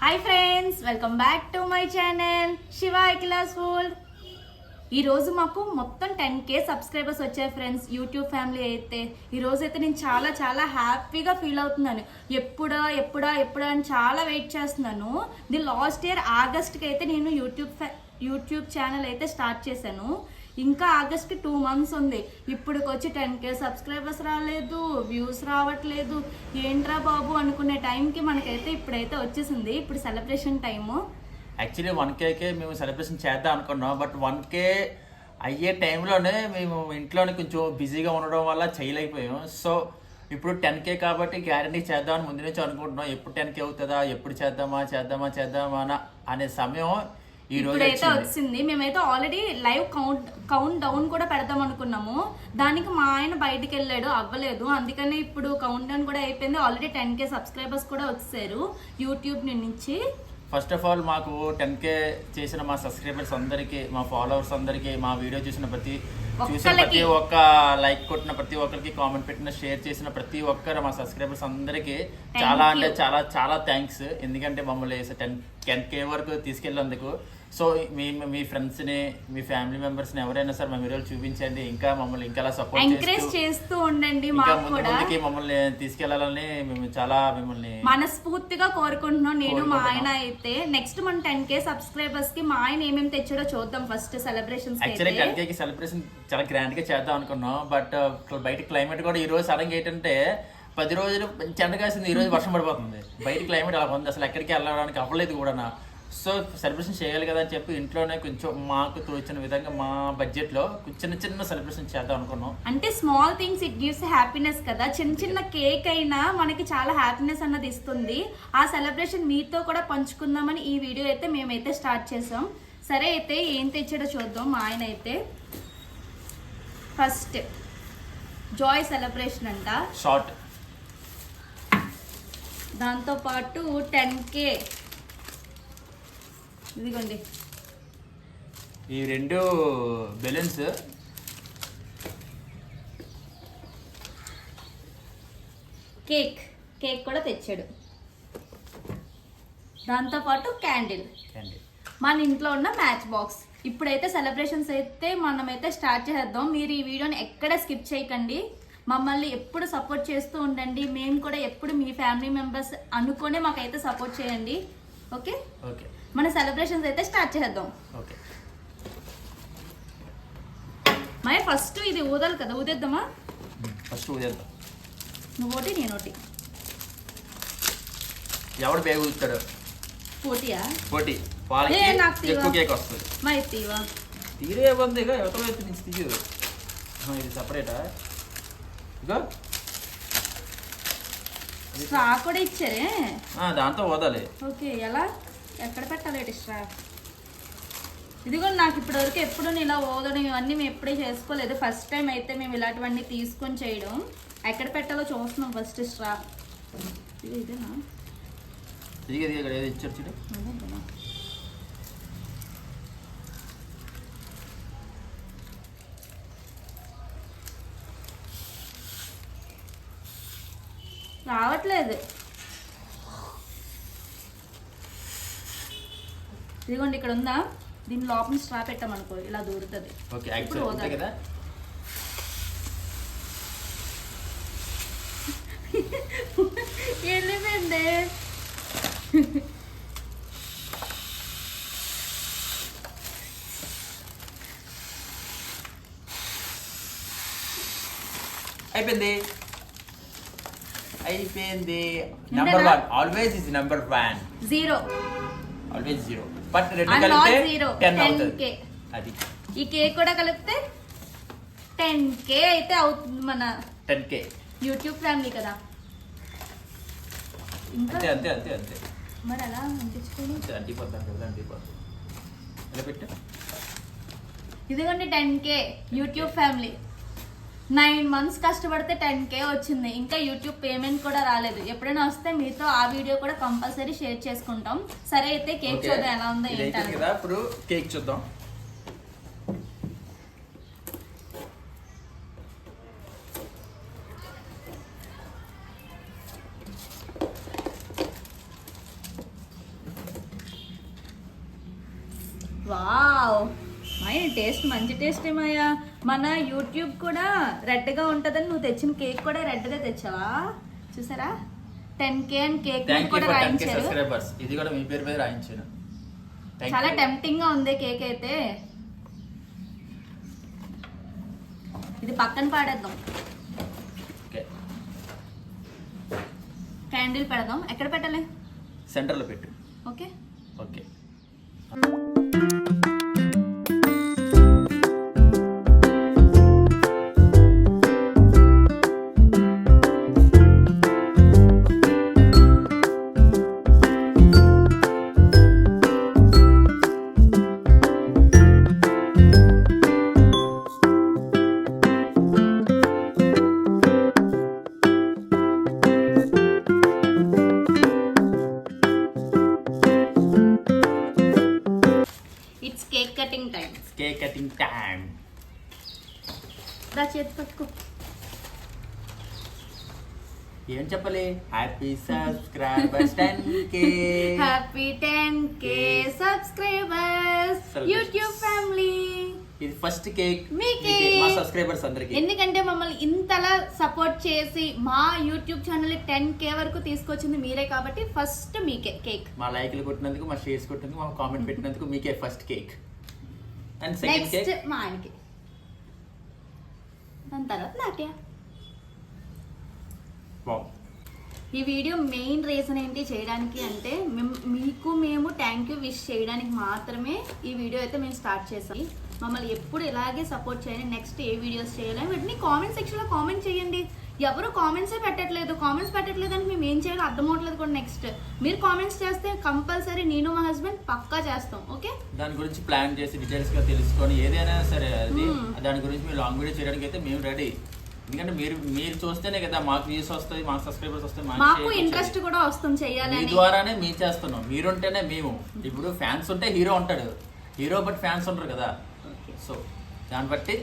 Hi friends, welcome back to my channel Shiva Akhila's world. ఈరోజు మాకు మొత్తం 10K సబ్స్క్రైబర్స్ వచ్చాయి ఫ్రెండ్స్. యూట్యూబ్ ఫ్యామిలీ అయితే ఈరోజు అయితే నేను చాలా చాలా హ్యాపీగా ఫీల్ అవుతున్నాను. ఎప్పుడా అని చాలా వెయిట్ చేస్తున్నాను. ఇది లాస్ట్ ఇయర్ ఆగస్ట్కి అయితే నేను యూట్యూబ్ ఛానల్ అయితే స్టార్ట్ చేశాను. ఇంకా ఆగస్ట్కి 2 months ఉంది. ఇప్పటికి వచ్చి 10K సబ్స్క్రైబర్స్ రాలేదు, వ్యూస్ రావట్లేదు. ఏంట్రా బాబు అనుకునే టైంకి మనకైతే ఇప్పుడైతే వచ్చేసింది. ఇప్పుడు సెలబ్రేషన్ టైము. యాక్చువల్లీ 1Kకే మేము సెలబ్రేషన్ చేద్దాం అనుకున్నాం. బట్ 1K అయ్యే టైంలోనే మేము ఇంట్లోనే కొంచెం బిజీగా ఉండడం వల్ల చేయలేకపోయాం. సో ఇప్పుడు 10K కాబట్టి గ్యారంటీ చేద్దామని ముందు నుంచి అనుకుంటున్నాం. ఎప్పుడు 10K అవుతుందా, ఎప్పుడు చేద్దామా అనే సమయం ఈ రోజు అయితే వచ్చింది. మేమైతే ఆల్రెడీ లైవ్ కౌంట్ డౌన్ కూడా పెడదాం అనుకున్నాము. దానికి మా ఆయన బయటికి వెళ్ళాడు, అవ్వలేదు. అందుకని ఇప్పుడు కౌంట్ డౌన్ కూడా అయిపోయింది. ఆల్రెడీ 10K సబ్స్క్రైబర్స్ కూడా వచ్చారు యూట్యూబ్ నుంచి. ఫస్ట్ ఆఫ్ ఆల్ మాకు 10K చేసిన మా సబ్స్క్రైబర్స్ అందరికీ, మా ఫాలోవర్స్ అందరికీ, మా వీడియో చూసిన ప్రతి ఒక్క లైక్ కొట్టిన ప్రతి ఒక్కరికి, కామెంట్ పెట్టిన, షేర్ చేసిన ప్రతి ఒక్కరు మా సబ్స్క్రైబర్స్ అందరికీ చాలా అంటే చాలా చాలా థ్యాంక్స్. ఎందుకంటే మమ్మల్ని 10K వరకు తీసుకెళ్ళేందుకు. సో మీ ఫ్రెండ్స్ని, మీ ఫ్యామిలీ మెంబర్స్ని ఎవరైనా సరే మా వీడియోలు చూపించండి. ఇంకా మమ్మల్ని ఇంకా సపోర్ట్ చేస్తూ ఉండండి. ముందుకి మమ్మల్ని తీసుకెళ్లాలని మేము చాలా మిమ్మల్ని మనస్ఫూర్తిగా కోరుకుంటున్నాం. నేను మా ఆయన అయితే నెక్స్ట్ మన 10K సబ్స్క్రైబర్స్ కి మా ఆయన ఏమేమి తెచ్చాడో చూద్దాం. First celebrations actually 10K celebration చాలా గ్రాండ్ గా చేద్దాం అనుకున్నాం. బట్ బయట క్లైమేట్ కూడా ఈ రోజు సడన్ గా ఏంటంటే 10 రోజులు చెండ కాసింది, ఈ రోజు వర్షం పడిపోతుంది. బయట క్లైమేట్ అలా ఉంది, అసలు ఎక్కడికి వెళ్ళడానికి అవ్వలేదు కూడా. సో సెలబ్రేషన్ చేయాలి కదా అని చెప్పి ఇంట్లోనే కొంచెం మాకు తోచిన విధంగా మా బడ్జెట్లో చిన్న సెలబ్రేషన్ చేద్దాం అనుకున్నాం. అంటే small things it gives happiness కదా. చిన్న కేక్ అయినా మనకి చాలా హ్యాపీనెస్ అన్నది ఇస్తుంది. ఆ సెలబ్రేషన్ మీతో కూడా పంచుకుందామని ఈ వీడియో అయితే మేమైతే స్టార్ట్ చేసాం. సరే అయితే ఏం తెచ్చాడో చూద్దాం. మా ఆయన అయితే ఫస్ట్ జాయ్ సెలబ్రేషన్ అంట, షార్ట్. దాంతోపాటు 10K ఇదిగోండి ఈ 2 బెలూన్స్, కేక్ కూడా తెచ్చాడు. దాంతోపాటు క్యాండిల్, మన ఇంట్లో ఉన్న మ్యాచ్ బాక్స్. ఇప్పుడైతే సెలబ్రేషన్స్ అయితే మనమైతే స్టార్ట్ చేద్దాం. మీరు ఈ వీడియోని ఎక్కడ స్కిప్ చేయకండి. మమ్మల్ని ఎప్పుడు సపోర్ట్ చేస్తూ ఉండండి. మేము కూడా ఎప్పుడు మీ ఫ్యామిలీ మెంబర్స్ అనుకునే మాకైతే సపోర్ట్ చేయండి. ఓకే ఓకే, మన సెలబ్రేషన్స్ అయితే స్టార్ట్ చేద్దాం. ఓకే మరి ఫస్ట్ ఇది ఊదాలి కదా, ఊదేద్దామా? ఫస్ట్ ఊదేద్దాం. నువ్వోటి నేనోటి. ఎవడు బేగ ఊదుతాడు? పోటీయా? పోటీ. వాళ్ళకి ఎక్కువ కేక్ వస్తుంది. మా తీవా తీరే ఉంది. ఇక ఎవరి వైపు నుంచి తీయదు. ఇది సపరేటా? ఇగో స్ట్రా కూడా ఇచ్చారే, దాంతో ఓదాలి. ఓకే, ఎలా ఎక్కడ పెట్టాలి స్ట్రా? ఇదిగో నాకు ఇప్పటివరకు ఎప్పుడు ఇలా ఓదడం ఇవన్నీ మేము ఎప్పుడే చేసుకోలేదు. ఫస్ట్ టైం అయితే మేము ఇలాంటివన్నీ తీసుకొని చేయడం. ఎక్కడ పెట్టాలో చూస్తున్నాం. ఫస్ట్ స్ట్రా ఇదేనా? ఇక్కడ ఏదో ఇచ్చారు చూడు. రావట్లేదు. ఇదిగోండి ఇక్కడ ఉందా? దీని లోపల స్ట్రా పెట్టామనుకో ఇలా దూరుతుంది. కదా వెళ్ళిపోయింది. అయిపోయింది. Number 1 always is number 1. 0 always 0. But 2 కలిపితే 10 అవుతుంది. అది ఈ కేక్ కూడా కలిపితే 10K అయితే అవుతుంది. మన 10K యూట్యూబ్ ఫ్యామిలీ కదా. ఇంకా అంతే మరి అలా అంటించుకొని ఇదిగోండి 10K యూట్యూబ్ ఫ్యామిలీ. 9 months కష్టపడితే 10K వచ్చింది. ఇంకా యూట్యూబ్ పేమెంట్ కూడా రాలేదు. ఎప్పుడైనా వస్తే మీతో ఆ వీడియో కూడా కంపల్సరీ షేర్ చేసుకుంటాం. సరే అయితే కేక్ చూద్దాం ఎలా ఉందో ఏంటంటే. ఇప్పుడు కేక్ చూద్దాం. వావ్ మాయ టేస్ట్ మంచి టేస్ట్ మాయా. మన యూట్యూబ్ కూడా రెడ్గా ఉంటుందని నువ్వు తెచ్చిన కేక్ కూడా రెడ్గా తెచ్చావా? చూసారా 10K అని కేక్ థ్యాంక్ యూ కూడా ఫర్ 10K రాయించారు. సబ్స్క్రైబర్స్. ఇది కూడా మీ పేరు మీద రాయించాను. Thank చాలా you. టెంప్టింగ్ గా ఉంది కేక్ అయితే. ఇది పక్కన పాడేద్దాం, ఓకే క్యాండిల్ పెడదాం. ఎక్కడ పెట్టాలి? సెంటర్ లో పెట్టు. Okay okay it's cake cutting time. Cake cutting time. దా చేతి పట్టుకో. ఏం చెప్పాలి? Happy subscribers 10K. Happy 10K subscribers YouTube family. ఇది ఫస్ట్ కేక్ మీకే. మా సబ్స్క్రైబర్స్ అందరికి. ఎందుకంటే మమ్మల్ని ఇంతలా సపోర్ట్ చేసి మా యూట్యూబ్ ఛానల్ 10K వరకు తీసుకొచ్చింది మీరే కాబట్టి ఫస్ట్ మీకే కేక్. మా లైక్లు కొట్టినందుకు, మా షేర్స్ కొట్టినందుకు, మా కామెంట్ పెట్టినందుకు మీకే first cake. And second next cake మా ఆయనకి, దాని తర్వాత నాకే. వావ్. ఈ వీడియో మెయిన్ రీజన్ ఏంటి చేయడానికి అంటే మీకు మేము థ్యాంక్ యూ విష్ చేయడానికి మాత్రమే ఈ వీడియో అయితే మేము స్టార్ట్ చేసాం. మమ్మల్ని ఎప్పుడు ఇలాగే సపోర్ట్ చేయండి. నెక్స్ట్ ఏ వీడియోస్ చేయాలని వీటిని కామెంట్ సెక్షన్లో కామెంట్ చేయండి. ఎవరు కామెంట్సే పెట్టట్లేదు. కామెంట్స్ పెట్టట్లేదు అంటే మేము ఏం చేయాలో అర్థం అవట్లేదు కూడా. నెక్స్ట్ మీరు కామెంట్స్ చేస్తే కంపల్సరీ నేను మా హస్బెండ్ పక్కా చేస్తాం. ఓకే, దాని గురించి ప్లాన్ చేసి డీటెయిల్స్ గా తెలుసుకొని ఏదైనా సరే అది దాని గురించి మీరు లాంగ్ వీడియో చేయడానికి అయితే మేము రెడీ. ఎందుకంటే మీరు చూస్తేనే కదా మాకు వ్యూస్ వస్తాయి, మాకు సబ్స్క్రైబర్స్ వస్తాయి, మాకు ఇంట్రెస్ట్ కూడా వస్తుంది మీ చేయాలని. ద్వారానే మేము చేస్తున్నాం. మీరుంటేనే మేము. ఇప్పుడు ఫ్యాన్స్ ఉంటే హీరో ఉంటాడు, హీరో బట్ ఫ్యాన్స్ ఉంటారు కదా. సో దాన్ని బట్టి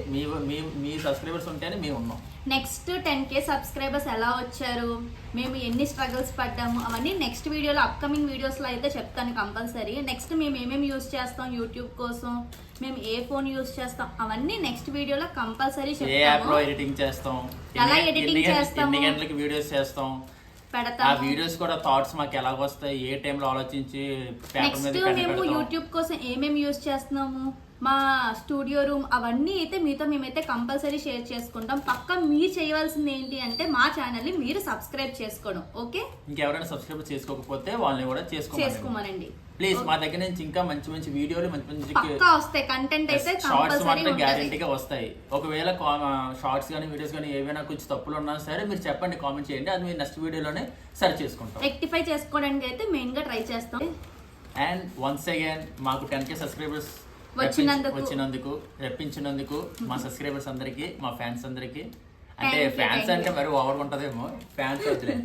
మీ సబ్స్క్రైబర్స్ ఉంటేనే మేము ఉన్నాం. నెక్స్ట్ 10K సబ్స్క్రైబర్స్ ఎలా వచ్చారు, మేము ఎన్ని స్ట్రగుల్స్ పడ్డాము అవన్నీ నెక్స్ట్ వీడియోలో, అప్కమింగ్ వీడియోస్లో అయితే చెప్తాను కంపల్సరీ. నెక్స్ట్ మేము ఏమేమి యూజ్ చేస్తాం యూట్యూబ్ కోసం, మేము ఏ ఫోన్ యూజ్ చేస్తాం అవన్నీ నెక్స్ట్ వీడియోలో కంపల్సరీ ఏ యాప్ లో చెప్తాము. ఎడిటింగ్ చేస్తాం, ఎలా ఎడిటింగ్ చేస్తాము, ఎన్ని గంటలకి వీడియోస్ చేస్తాం, ఆ పెడతాము. వీడియోస్ కూడా థాట్స్ మాకు ఎలా వస్తాయి, ఏ టైంలో ఆలోచించి పేపర్ నెక్స్ట్ మీద పెన్ మేము పెడతాం. యూట్యూబ్ కోసం ఏమేమి యూజ్ చేస్తున్నాము, మా స్టూడియో రూమ్ అవన్నీ అయితే మీతో మేమైతే కంపల్సరీ షేర్ చేసుకుంటాం. పక్కా మీరు చేయవలసింది ఏంటి అంటే మా ఛానల్ ని మీరు సబ్స్క్రైబ్ చేసుకోవడం. ఓకే, ఇంకెవరైనా సబ్స్క్రైబ్ చేసుకోకపోతే వాళ్ళని కూడా చేసుకోమనండి ప్లీజ్. మా దగ్గర నుంచి ఇంకా మంచి మంచి వీడియోలు, మంచి మంచి పక్కా వస్తాయి. కంటెంట్ అయితే షార్ట్స్ కంపల్సరీ మాత్రం ఉంటుంది. గ్యారెంటీగా వస్తాయి. ఒకవేళ షార్ట్స్ కానీ వీడియోస్ కానీ ఏవైనా కొంచెం తప్పులు ఉన్నా సరే మీరు చెప్పండి, కామెంట్ చేయండి. అది మీరు నెక్స్ట్ వీడియోలోనే సరి చేసుకుంటాం. రెక్టిఫై చేసుకోవడానికి అయితే మెయిన్ గా ట్రై చేస్తాం. అండ్ వన్స్ అగైన్ మాకు 10K సబ్స్క్రైబర్స్ వచ్చినందుకు రప్పించినందుకు మా సబ్స్క్రైబర్స్ అందరికి, మా ఫ్యాన్స్ అందరికి, అంటే ఫ్యాన్స్ thank అంటే మరి ఓవర్ ఉంటదేమో, ఫ్యాన్స్ వద్దులే.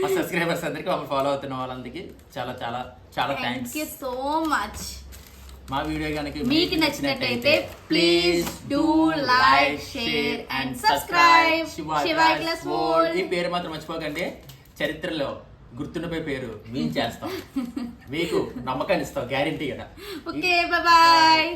మా సబ్స్క్రైబర్స్ అందరికి, మమ్మల్ని ఫాలో అవుతున్న వాళ్ళందరికి చాలా చాలా చాలా thanks. Thank you so much. మా వీడియో కనుక మీకు నచ్చినట్టయితే please do like, share and subscribe Shiva class world. ఈ పేరు మాత్రం మర్చిపోకండి. చరిత్రలో గుర్తుండిపోయే పేరు మేము చేస్తాం. మీకు నమ్మకాన్ని ఇస్తాం గ్యారెంటీ కదా. Okay, bye.